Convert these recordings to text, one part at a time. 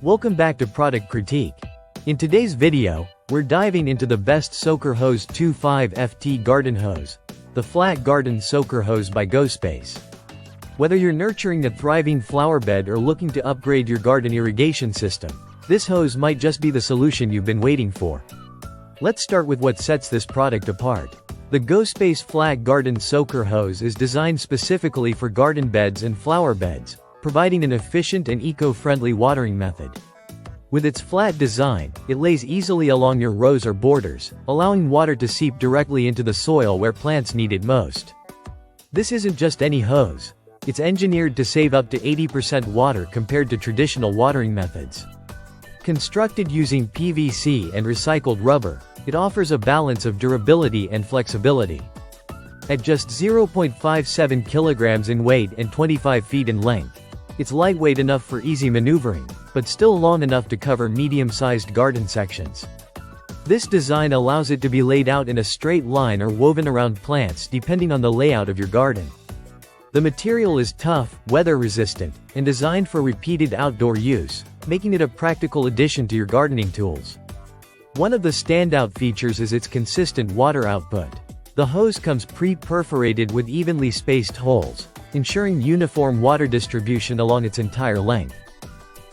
Welcome back to Product Critique. In today's video, we're diving into the best soaker hose 25FT garden hose, the Flat Garden Soaker hose by Gospace. Whether you're nurturing a thriving flower bed or looking to upgrade your garden irrigation system, this hose might just be the solution you've been waiting for. Let's start with what sets this product apart. The Gospace Flat Garden Soaker hose is designed specifically for garden beds and flower beds, providing an efficient and eco-friendly watering method. With its flat design, it lays easily along your rows or borders, allowing water to seep directly into the soil where plants need it most. This isn't just any hose. It's engineered to save up to 80% water compared to traditional watering methods. Constructed using PVC and recycled rubber, it offers a balance of durability and flexibility. At just 0.57 kilograms in weight and 25 feet in length, it's lightweight enough for easy maneuvering, but still long enough to cover medium-sized garden sections. This design allows it to be laid out in a straight line or woven around plants depending on the layout of your garden. The material is tough, weather-resistant, and designed for repeated outdoor use, making it a practical addition to your gardening tools. One of the standout features is its consistent water output. The hose comes pre-perforated with evenly spaced holes, ensuring uniform water distribution along its entire length.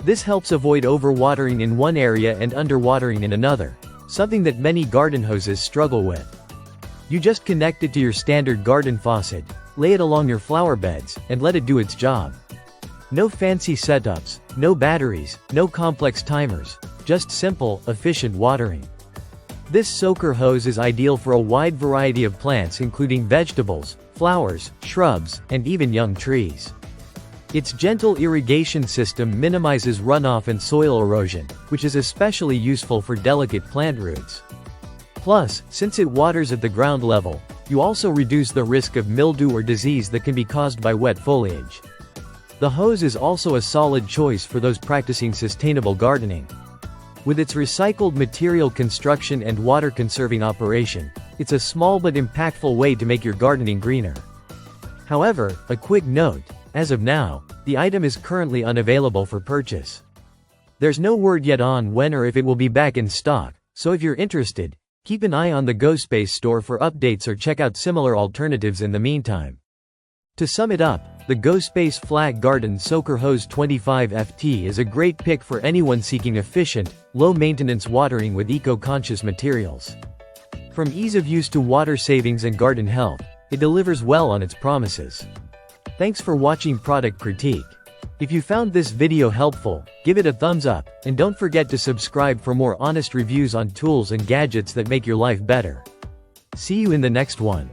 This helps avoid overwatering in one area and underwatering in another, something that many garden hoses struggle with. You just connect it to your standard garden faucet, lay it along your flower beds, and let it do its job. No fancy setups, no batteries, no complex timers, just simple, efficient watering. This soaker hose is ideal for a wide variety of plants including vegetables, flowers, shrubs, and even young trees. Its gentle irrigation system minimizes runoff and soil erosion, which is especially useful for delicate plant roots. Plus, since it waters at the ground level, you also reduce the risk of mildew or disease that can be caused by wet foliage. The hose is also a solid choice for those practicing sustainable gardening. With its recycled material construction and water-conserving operation, it's a small but impactful way to make your gardening greener. However, a quick note, as of now, the item is currently unavailable for purchase. There's no word yet on when or if it will be back in stock, so if you're interested, keep an eye on the Gospace store for updates or check out similar alternatives in the meantime. To sum it up, the Gospace Flat Garden Soaker Hose 25FT is a great pick for anyone seeking efficient, low-maintenance watering with eco-conscious materials. From ease of use to water savings and garden health, it delivers well on its promises. Thanks for watching Product Critique. If you found this video helpful, give it a thumbs up, and don't forget to subscribe for more honest reviews on tools and gadgets that make your life better. See you in the next one.